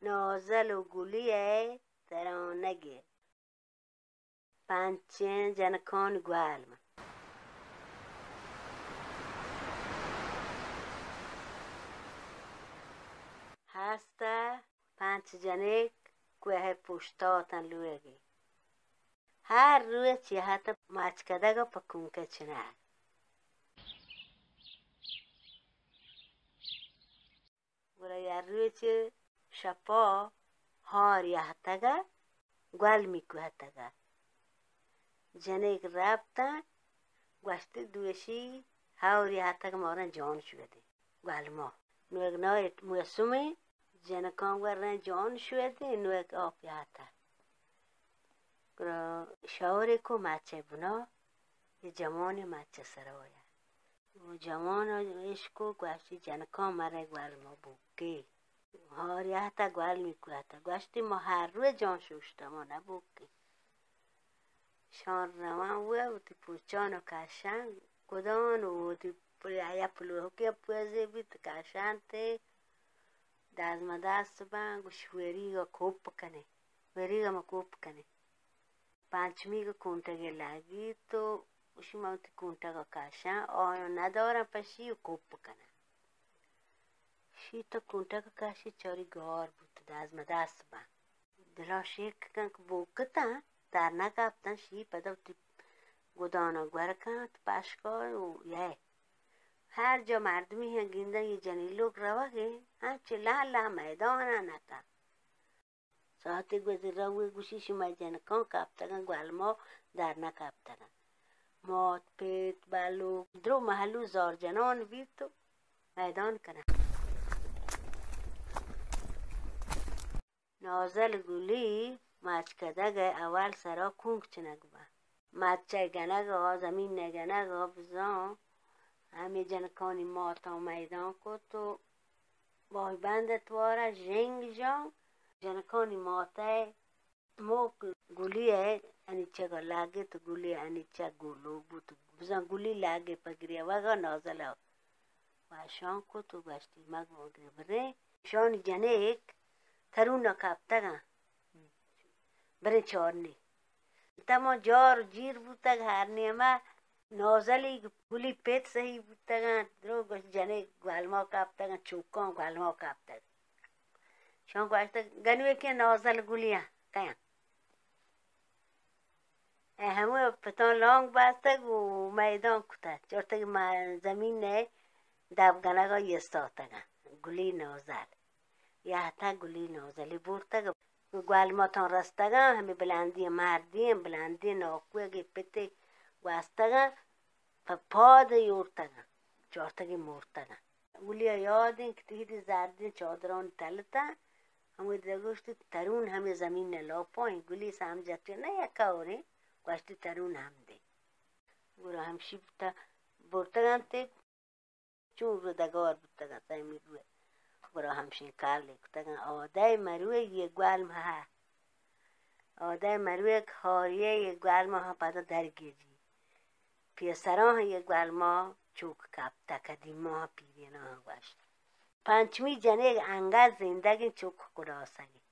نازل و گلیه ترانگه پنچه جنکان گوالم هسته پنچ جنک کوه پشتاتن لوگی هر روی چی حتی مچکده گا پا کنکه چنه برای هر روی چی شپا هار یحتگه گل میکوهتگه جنک ربطن گوشتی دوشی هار یحتگه مارن جان شده گل ما نوگ نای موسومی جنکان ورن جان شده نوگ آب یحتگه شاوری کو مچه بنا یه جمانی مچه سرایا و جمان اشکو گوشتی جنکان مره گوال ما بوکی هاری حتی گوال میکوهتا گوشتی ما هر روی جان شوشتا ما نبوکی شان روان و تی پوچان و کشن کدان و تی پریا پلوه که پوزه بیت کشن تی دازم دست بان گوشوریگا کوپ کنه وریگا ما کوپ کنه پنچمی که کنتگه لگی تو اوشی موتی کنتگه کشن آیا ندارم پشی و کوپ کنه شی تو کنتگه کشی چاری گار بود دازم دست با دلا شیک کن که بوکتا در نگفتن شی پدا تی گدانا گورکن تو پشکای و یه هر جا مردمی هنگیندن یه جنی لوگ روگه همچه لالا میدانا نتا ساعتی گوزی روی گوشی شما جنکان کپتگن گوال ما در نکپتگن مات پیت بلو درو محلو زار جنان بید تو میدان کنن نازل گلی مچکدگه اول سرا کنگ چنگ با مچه گنگ ها زمین نگنگ ها بزان همه جنکانی ماتا میدان کو تو بای بندت واره جنگ جان جنکانی ماته موک گلیه انیچه گا لگه تو گلیه انیچه گلو بود بزن گلی لگه پگریه وگا نازله و شان کو تو گشتی مگو بره شان جنک ترون کپتگن بره چارنی تما جار جیر بودتگ هر نیمه نازلی گلی پیت سهی بودتگن درو گوش جنک گوالما کپتگن چوکان گوالما کپتگن شان گوشت گنوی که نازل گلیه کیا همه پتان لانگ بسته و میدان کتا چورتگی زمین نه دب گنگا یستاتگن گلی نازل یحتا گلی نازلی بورتگ گوال ما تان رستگن همه بلندی مردی بلندی ناکوه گی پتی گوستگن پاد یورتگن چورتگی مورتگن گلی یادین که تیدی زردین چادران تلتا همه دگوشتی ترون همه زمین لا پایین گلی سمجتی نه یکاوری گوشتی ترون هم دی گورا همشی بوتا بورتگن تی چون رو دگار بودتگن تایمی روی گورا همشین کارلی کتگن آده مروی یه گوال مها آده مروی کاریه یه گوال مها پدا درگیری پیسران یه گوال ما چوک کپتا کدیم مها پیرین ها گوشت پنچمی جنه انگل زندگی چوک کراسگی